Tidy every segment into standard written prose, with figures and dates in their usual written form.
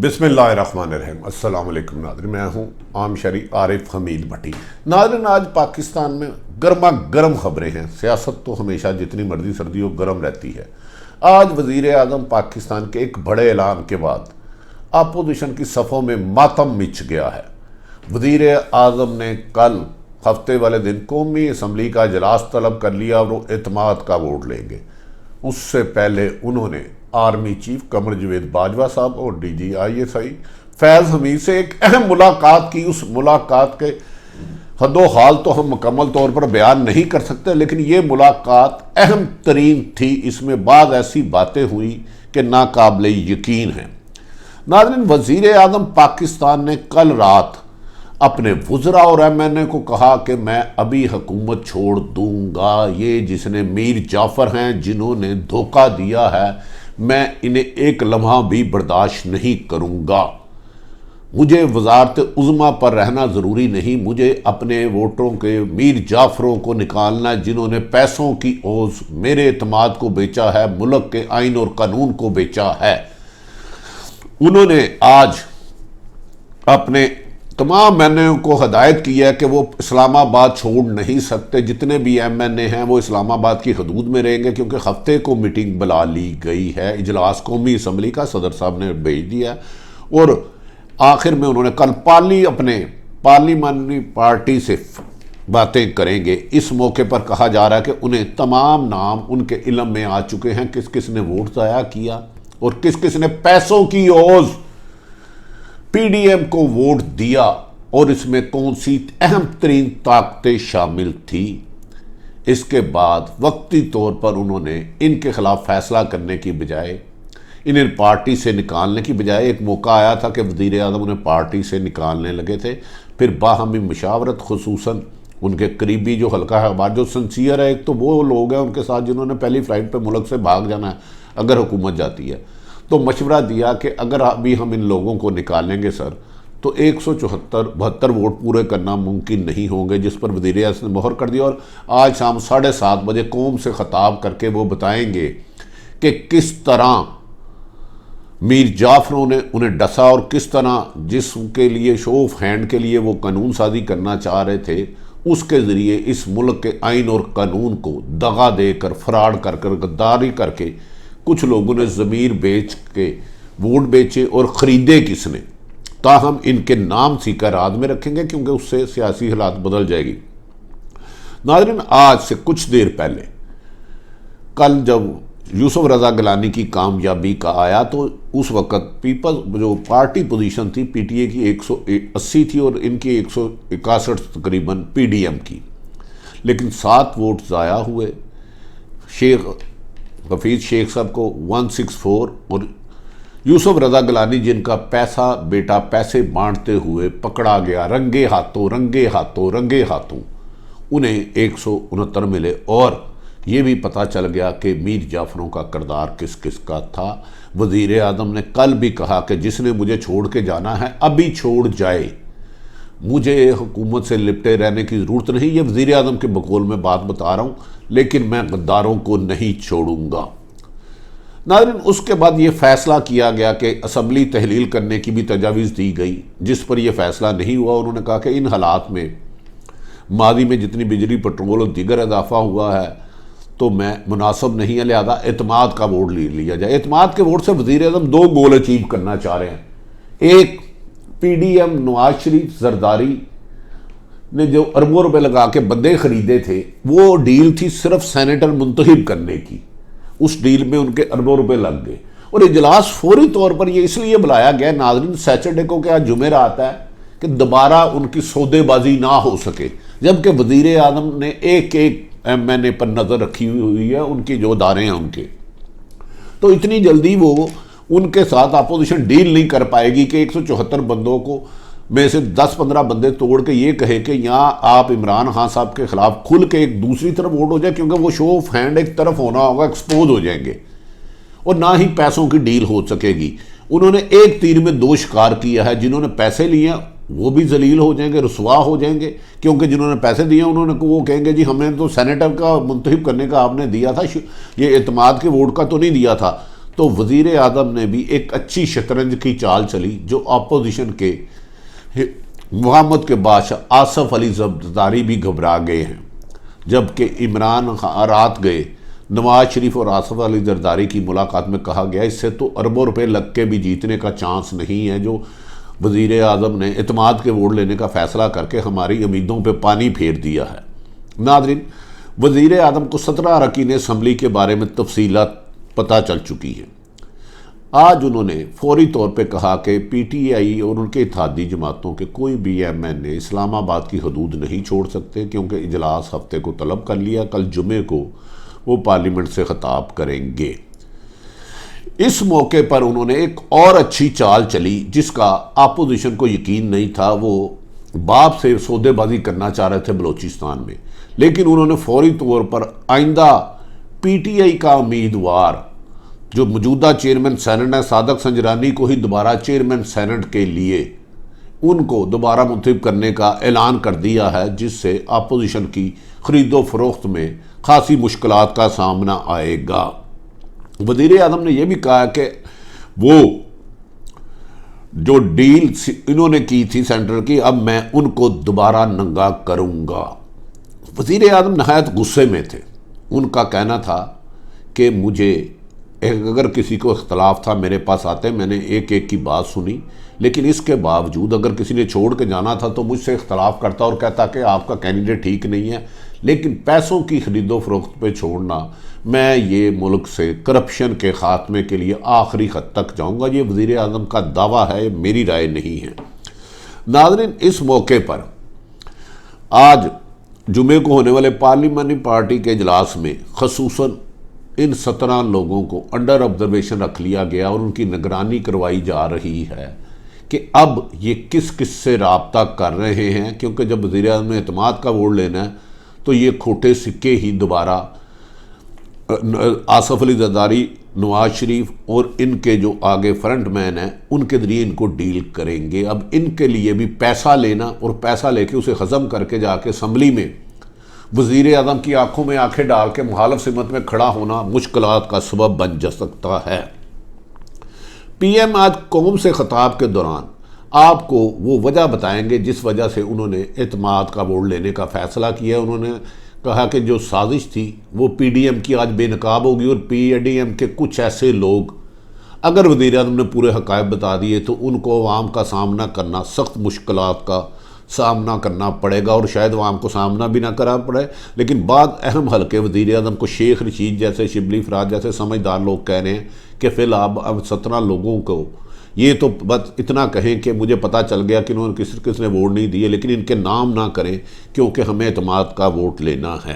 بسم اللہ الرحمن الرحیم۔ السلام علیکم ناظرین، میں ہوں عام شہری عارف حمید بھٹی۔ ناظرین، آج پاکستان میں گرما گرم خبریں ہیں۔ سیاست تو ہمیشہ جتنی مرضی سردی ہو گرم رہتی ہے۔ آج وزیر اعظم پاکستان کے ایک بڑے اعلان کے بعد اپوزیشن کی صفوں میں ماتم مچ گیا ہے۔ وزیر اعظم نے کل ہفتے والے دن قومی اسمبلی کا اجلاس طلب کر لیا اور وہ اعتماد کا ووٹ لیں گے۔ اس سے پہلے انہوں نے آرمی چیف قمر جاوید باجوہ صاحب اور ڈی جی ISI فیض حمید سے ایک اہم ملاقات کی۔ اس ملاقات کے حد و حال تو ہم مکمل طور پر بیان نہیں کر سکتے، لیکن یہ ملاقات اہم ترین تھی۔ اس میں بعض ایسی باتیں ہوئی کہ ناقابل یقین ہیں۔ ناظرین، وزیر اعظم پاکستان نے کل رات اپنے وزراء اور MNA کو کہا کہ میں ابھی حکومت چھوڑ دوں گا۔ یہ جس نے میر جعفر ہیں، جنہوں نے دھوکہ دیا ہے، میں انہیں ایک لمحہ بھی برداشت نہیں کروں گا۔ مجھے وزارت عظمیٰ پر رہنا ضروری نہیں، مجھے اپنے ووٹروں کے میر جعفروں کو نکالنا ہے، جنہوں نے پیسوں کی عوض میرے اعتماد کو بیچا ہے، ملک کے آئین اور قانون کو بیچا ہے۔ انہوں نے آج اپنے تمام MNA کو ہدایت کی ہے کہ وہ اسلام آباد چھوڑ نہیں سکتے۔ جتنے بھی MNA ہیں وہ اسلام آباد کی حدود میں رہیں گے، کیونکہ ہفتے کو میٹنگ بلا لی گئی ہے۔ اجلاس قومی اسمبلی کا صدر صاحب نے بھیج دیا اور آخر میں انہوں نے کل اپنے پارلیمانی پارٹی سے باتیں کریں گے۔ اس موقع پر کہا جا رہا ہے کہ انہیں تمام نام ان کے علم میں آ چکے ہیں، کس کس نے ووٹ ضائع کیا اور کس کس نے پیسوں کی عوض PDM کو ووٹ دیا، اور اس میں کون سی اہم ترین طاقتیں شامل تھی۔ اس کے بعد وقتی طور پر انہوں نے ان کے خلاف فیصلہ کرنے کی بجائے، انہیں پارٹی سے نکالنے کی بجائے، ایک موقع آیا تھا کہ وزیر اعظم انہیں پارٹی سے نکالنے لگے تھے، پھر باہمی مشاورت، خصوصاً ان کے قریبی جو حلقہ اخبار جو سنسیئر ہے، ایک تو وہ لوگ ہیں ان کے ساتھ جنہوں نے پہلی فلائٹ پہ ملک سے بھاگ جانا ہے اگر حکومت جاتی ہے، تو مشورہ دیا کہ اگر ابھی ہم ان لوگوں کو نکالیں گے سر تو 172 ووٹ پورے کرنا ممکن نہیں ہوں گے، جس پر وزیر اعظم نے مہر کر دیا، اور آج شام 7:30 بجے قوم سے خطاب کر کے وہ بتائیں گے کہ کس طرح میر جعفروں نے انہیں ڈسا اور کس طرح جس کے لیے شو آف ہینڈ کے لیے وہ قانون سازی کرنا چاہ رہے تھے، اس کے ذریعے اس ملک کے آئین اور قانون کو دغا دے کر، فراڈ کر کر، غداری کر کے کچھ لوگوں نے ضمیر بیچ کے ووٹ بیچے، اور خریدے کس نے۔ تاہم ان کے نام سیکہ راز میں رکھیں گے، کیونکہ اس سے سیاسی حالات بدل جائے گی۔ ناظرین، آج سے کچھ دیر پہلے کل جب یوسف رضا گیلانی کی کامیابی کا آیا تو اس وقت پیپلز جو پارٹی پوزیشن تھی PTA کی 180 تھی اور ان کی 161 تقریباً PDM کی، لیکن 7 ووٹ ضائع ہوئے۔ شیخ حفیظ شیخ صاحب کو 164 اور یوسف رضا گیلانی جن کا بیٹا پیسے بانٹتے ہوئے پکڑا گیا رنگے ہاتھوں، انہیں 169 ملے، اور یہ بھی پتہ چل گیا کہ میر جعفروں کا کردار کس کس کا تھا۔ وزیر اعظم نے کل بھی کہا کہ جس نے مجھے چھوڑ کے جانا ہے ابھی چھوڑ جائے، مجھے حکومت سے لپٹے رہنے کی ضرورت نہیں۔ یہ وزیر اعظم کے بقول میں بات بتا رہا ہوں، لیکن میں غداروں کو نہیں چھوڑوں گا۔ ناظرین، اس کے بعد یہ فیصلہ کیا گیا کہ اسمبلی تحلیل کرنے کی بھی تجاویز دی گئی، جس پر یہ فیصلہ نہیں ہوا۔ انہوں نے کہا کہ ان حالات میں ماضی میں جتنی بجلی، پٹرول اور دیگر اضافہ ہوا ہے تو میں مناسب نہیں ہے، لہذا اعتماد کا ووٹ لیا جائے۔ اعتماد کے ووٹ سے وزیر اعظم 2 گول اچیو کرنا چاہ رہے ہیں۔ ایک، PDM نواز شریف زرداری نے جو اربوں روپے لگا کے بندے خریدے تھے، وہ ڈیل تھی صرف سینیٹر منتخب کرنے کی، اس ڈیل میں ان کے اربوں روپے لگ گئے، اور اجلاس فوری طور پر یہ اس لیے بلایا گیا ناظرین سیچرڈے کو کہ آج جمعرات ہے، کہ دوبارہ ان کی سودے بازی نہ ہو سکے، جبکہ وزیر اعظم نے ایک MNA پر نظر رکھی ہوئی ہے، ان کی جو ادارے ہیں ان کے، تو اتنی جلدی وہ ان کے ساتھ اپوزیشن ڈیل نہیں کر پائے گی کہ 174 بندوں کو میں سے 10-15 بندے توڑ کے یہ کہے کہ یہاں آپ عمران خان صاحب کے خلاف کھل کے ایک دوسری طرف ووٹ ہو جائے، کیونکہ وہ شو آف ہینڈ ایک طرف ہونا ہوگا، ایکسپوز ہو جائیں گے، اور نہ ہی پیسوں کی ڈیل ہو سکے گی۔ انہوں نے ایک تیر میں 2 شکار کیا ہے، جنہوں نے پیسے لیے ہیں وہ بھی ذلیل ہو جائیں گے، رسوا ہو جائیں گے، کیونکہ جنہوں نے پیسے دیے انہوں نے وہ کہیں گے جی ہمیں تو سینیٹر کا منتخب کرنے کا آپ نے دیا تھا، یہ اعتماد کے ووٹ کا تو نہیں دیا تھا۔ تو وزیر اعظم نے بھی ایک اچھی شطرنج کی چال چلی جو اپوزیشن کے محمد کے بادشاہ آصف علی زرداری بھی گھبرا گئے ہیں، جبکہ عمران خان رات گئے نواز شریف اور آصف علی زرداری کی ملاقات میں کہا گیا اس سے تو اربوں روپے لگ کے بھی جیتنے کا چانس نہیں ہے، جو وزیر اعظم نے اعتماد کے ووٹ لینے کا فیصلہ کر کے ہماری امیدوں پہ پانی پھیر دیا ہے۔ ناظرین، وزیر اعظم کو 17 اراکین اسمبلی کے بارے میں تفصیلات پتہ چل چکی ہیں۔ آج انہوں نے فوری طور پہ کہا کہ پی ٹی آئی اور ان کے اتحادی جماعتوں کے کوئی بھی ایم این اے اسلام آباد کی حدود نہیں چھوڑ سکتے، کیونکہ اجلاس ہفتے کو طلب کر لیا، کل جمعے کو وہ پارلیمنٹ سے خطاب کریں گے۔ اس موقع پر انہوں نے ایک اور اچھی چال چلی جس کا اپوزیشن کو یقین نہیں تھا۔ وہ باپ سے سودے بازی کرنا چاہ رہے تھے بلوچستان میں، لیکن انہوں نے فوری طور پر آئندہ پی ٹی آئی کا امیدوار جو موجودہ چیئرمین سینٹ ہے صادق سنجرانی کو ہی دوبارہ چیئرمین سینٹ کے لیے ان کو دوبارہ منتخب کرنے کا اعلان کر دیا ہے، جس سے اپوزیشن کی خرید و فروخت میں خاصی مشکلات کا سامنا آئے گا۔ وزیر اعظم نے یہ بھی کہا کہ وہ جو ڈیل انہوں نے کی تھی سینٹر کی، اب میں ان کو دوبارہ ننگا کروں گا۔ وزیر اعظم نہایت غصے میں تھے۔ ان کا کہنا تھا کہ مجھے اگر کسی کو اختلاف تھا میرے پاس آتے، میں نے ایک ایک کی بات سنی، لیکن اس کے باوجود اگر کسی نے چھوڑ کے جانا تھا تو مجھ سے اختلاف کرتا اور کہتا کہ آپ کا کینڈیڈیٹ ٹھیک نہیں ہے، لیکن پیسوں کی خرید و فروخت پہ چھوڑنا، میں یہ ملک سے کرپشن کے خاتمے کے لیے آخری حد تک جاؤں گا۔ یہ وزیر اعظم کا دعویٰ ہے، میری رائے نہیں ہے۔ ناظرین، اس موقع پر آج جمعے کو ہونے والے پارلیمانی پارٹی کے اجلاس میں خصوصاً ان 17 لوگوں کو انڈر آبزرویشن رکھ لیا گیا اور ان کی نگرانی کروائی جا رہی ہے کہ اب یہ کس کس سے رابطہ کر رہے ہیں، کیونکہ جب وزیر اعظم نے اعتماد کا ووٹ لینا ہے تو یہ کھوٹے سکے ہی دوبارہ آصف علی زرداری، نواز شریف اور ان کے جو آگے فرنٹ مین ہیں ان کے ذریعے ان کو ڈیل کریں گے۔ اب ان کے لیے بھی پیسہ لینا اور پیسہ لے کے اسے ہضم کر کے جا کے اسمبلی میں وزیر اعظم کی آنکھوں میں آنکھیں ڈال کے مخالف سمت میں کھڑا ہونا مشکلات کا سبب بن جا سکتا ہے۔ پی ایم آج قوم سے خطاب کے دوران آپ کو وہ وجہ بتائیں گے جس وجہ سے انہوں نے اعتماد کا ووٹ لینے کا فیصلہ کیا۔ انہوں نے کہا کہ جو سازش تھی وہ پی ڈی ایم کی آج بے نقاب ہوگی، اور پی ڈی ایم کے کچھ ایسے لوگ اگر وزیر اعظم نے پورے حقائق بتا دیے تو ان کو عوام کا سامنا کرنا، سخت مشکلات کا سامنا کرنا پڑے گا، اور شاید عوام کو سامنا بھی نہ کرنا پڑے، لیکن بعض اہم حلقے وزیر اعظم کو شیخ رشید جیسے، شبلی فراز جیسے سمجھدار لوگ کہہ رہے ہیں کہ فی الحال اب 17 لوگوں کو یہ تو بس اتنا کہیں کہ مجھے پتہ چل گیا کہ انہوں نے کس نے ووٹ نہیں دیے، لیکن ان کے نام نہ کریں کیونکہ ہمیں اعتماد کا ووٹ لینا ہے۔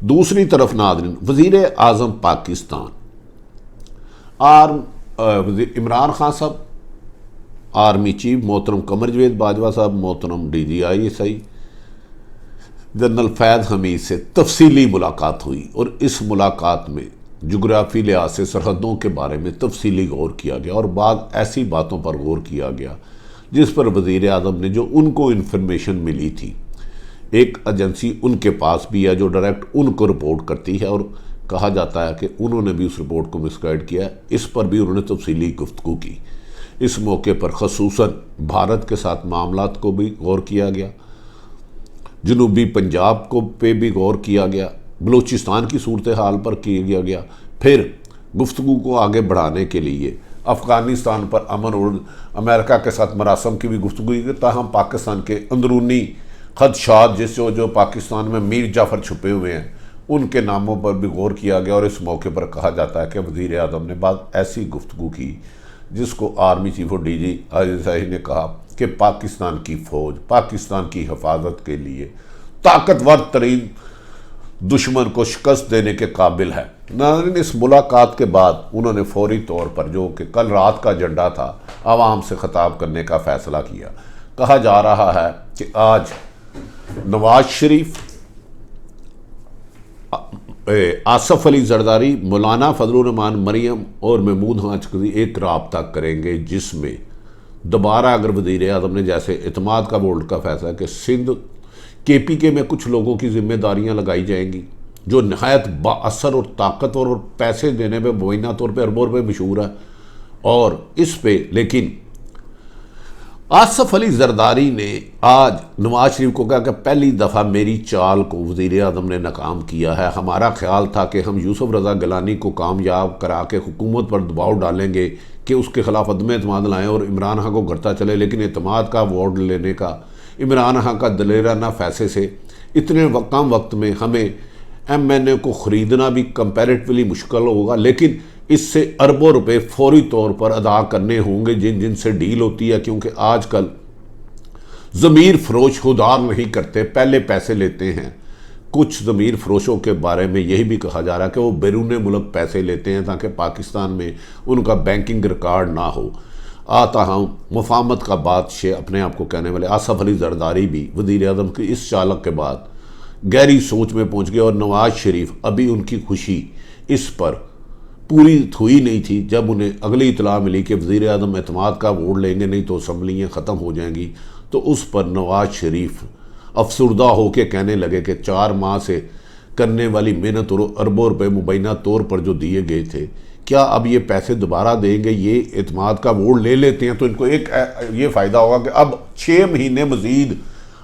دوسری طرف ناظرین، وزیر اعظم پاکستان عمران خان صاحب، آرمی چیف محترم قمر جاوید باجوہ صاحب، محترم D G I S I General Faiz Hameed سے تفصیلی ملاقات ہوئی، اور اس ملاقات میں جغرافی لحاظ سے سرحدوں کے بارے میں تفصیلی غور کیا گیا، اور بعض ایسی باتوں پر غور کیا گیا جس پر وزیر اعظم نے جو ان کو انفارمیشن ملی تھی، ایک ایجنسی ان کے پاس بھی ہے جو ڈائریکٹ ان کو رپورٹ کرتی ہے، اور کہا جاتا ہے کہ انہوں نے بھی اس رپورٹ کو مسگائیڈ کیا ہے، اس پر بھی انہوں نے تفصیلی گفتگو کی۔ اس موقع پر خصوصاً بھارت کے ساتھ معاملات کو بھی غور کیا گیا، جنوبی پنجاب کو پہ بھی غور کیا گیا، بلوچستان کی صورتحال پر کیا گیا، پھر گفتگو کو آگے بڑھانے کے لیے افغانستان پر امن اور امریکہ کے ساتھ مراسم کی بھی گفتگو کی، تاہم پاکستان کے اندرونی خدشات جو پاکستان میں میر جعفر چھپے ہوئے ہیں ان کے ناموں پر بھی غور کیا گیا، اور اس موقع پر کہا جاتا ہے کہ وزیر اعظم نے بعض ایسی گفتگو کی جس کو آرمی چیف اور D G I S I نے کہا کہ پاکستان کی فوج پاکستان کی حفاظت کے لیے طاقتور ترین دشمن کو شکست دینے کے قابل ہے۔ ناظرین، اس ملاقات کے بعد انہوں نے فوری طور پر جو کہ کل رات کا ایجنڈا تھا عوام سے خطاب کرنے کا فیصلہ کیا۔ کہا جا رہا ہے کہ آج نواز شریف، آصف علی زرداری، مولانا فضل الرحمان مریم اور محمود ہاشمی ایک رابطہ کریں گے، جس میں دوبارہ اگر وزیر اعظم نے جیسے اعتماد کا ووٹ کا فیصلہ کہ سندھ کے پی کے میں کچھ لوگوں کی ذمہ داریاں لگائی جائیں گی، جو نہایت با اثر اور طاقتور اور پیسے دینے پہ مبینہ طور پہ اربوں روپے مشہور ہے، اور اس پہ لیکن آصف علی زرداری نے آج نواز شریف کو کہا کہ پہلی دفعہ میری چال کو وزیر اعظم نے ناکام کیا ہے، ہمارا خیال تھا کہ ہم یوسف رضا گیلانی کو کامیاب کرا کے حکومت پر دباؤ ڈالیں گے کہ اس کے خلاف عدم اعتماد لائیں اور عمران خان کو گھٹتا چلے، لیکن اعتماد کا ووٹ لینے کا عمران خان کا دلیرانہ فیصلے سے اتنے کم وقت میں ہمیں ایم این اے کو خریدنا بھی کمپیریٹیولی مشکل ہوگا، لیکن اس سے اربوں روپے فوری طور پر ادا کرنے ہوں گے جن سے ڈیل ہوتی ہے، کیونکہ آج کل ضمیر فروش خوددار نہیں کرتے، پہلے پیسے لیتے ہیں۔ کچھ ضمیر فروشوں کے بارے میں یہی بھی کہا جا رہا ہے کہ وہ بیرون ملک پیسے لیتے ہیں تاکہ پاکستان میں ان کا بینکنگ ریکارڈ نہ ہو۔ آتا ہوں مفاہمت کا بادشاہ اپنے آپ کو کہنے والے آصف علی زرداری بھی وزیر اعظم کی اس چالک کے بعد گہری سوچ میں پہنچ گئے، اور نواز شریف ابھی ان کی خوشی اس پر پوری ہوئی نہیں تھی جب انہیں اگلی اطلاع ملی کہ وزیر اعظم اعتماد کا ووٹ لیں گے نہیں تو اسمبلیاں ختم ہو جائیں گی، تو اس پر نواز شریف افسردہ ہو کے کہنے لگے کہ 4 ماہ سے کرنے والی محنت اور اربوں روپے مبینہ طور پر جو دیے گئے تھے، کیا اب یہ پیسے دوبارہ دیں گے؟ یہ اعتماد کا ووٹ لے لیتے ہیں تو ان کو ایک یہ فائدہ ہوگا کہ اب 6 مہینے مزید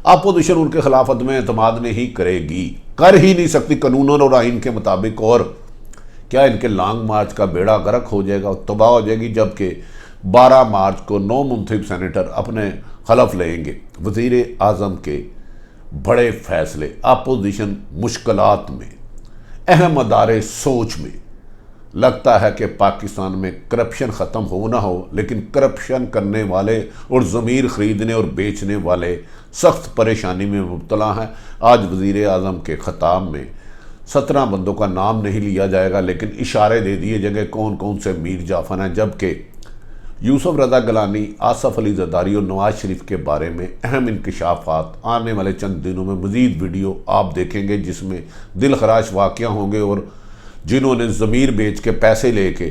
اپوزیشن ان کے خلاف عدم اعتماد نہیں کرے گی، کر ہی نہیں سکتی قانون اور آئین کے مطابق، اور کیا ان کے لانگ مارچ کا بیڑا غرق ہو جائے گا، تباہ ہو جائے گی، جبکہ 12 مارچ کو 9 منتخب سینیٹر اپنے حلف لیں گے۔ وزیر اعظم کے بڑے فیصلے اپوزیشن مشکلات میں، اہم ادارے سوچ میں، لگتا ہے کہ پاکستان میں کرپشن ختم ہو نہ ہو، لیکن کرپشن کرنے والے اور ضمیر خریدنے اور بیچنے والے سخت پریشانی میں مبتلا ہیں۔ آج وزیر اعظم کے خطاب میں 17 بندوں کا نام نہیں لیا جائے گا، لیکن اشارے دے دیے جائیں گے کون کون سے میر جعفر ہیں، جبکہ یوسف رضا گیلانی، آصف علی زرداری اور نواز شریف کے بارے میں اہم انکشافات آنے والے چند دنوں میں مزید ویڈیو آپ دیکھیں گے جس میں دل خراش واقعہ ہوں گے، اور جنہوں نے ضمیر بیچ کے پیسے لے کے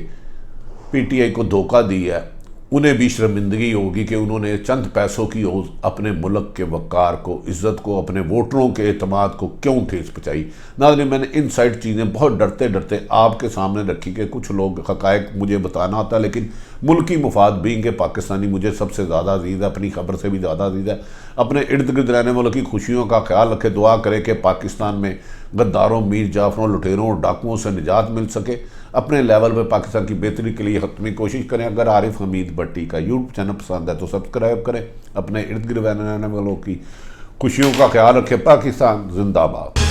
پی ٹی آئی کو دھوکہ دیا ہے انہیں بھی شرمندگی ہوگی کہ انہوں نے چند پیسوں کی عوض اپنے ملک کے وقار کو، عزت کو، اپنے ووٹروں کے اعتماد کو کیوں ٹھیس پہنچائی۔ ناظرین، میں نے ان سائڈ چیزیں بہت ڈرتے ڈرتے آپ کے سامنے رکھی کہ کچھ لوگ حقائق مجھے بتانا ہوتا ہے، لیکن ملکی مفاد بھی کہ پاکستانی مجھے سب سے زیادہ عزیز ہے، اپنی خبر سے بھی زیادہ عزیز ہے۔ اپنے ارد گرد رہنے والوں کی خوشیوں کا خیال رکھے، دعا کرے کہ پاکستان میں غداروں، میر جعفروں، لٹیروں اور ڈاکوؤں سے نجات مل سکے۔ اپنے لیول پہ پاکستان کی بہتری کے لیے حتمی کوشش کریں۔ اگر عارف حمید بٹی کا یوٹیوب چینل پسند ہے تو سبسکرائب کریں۔ اپنے ارد گرد رہنے والوں کی خوشیوں کا خیال رکھیں۔ پاکستان زندہ باد۔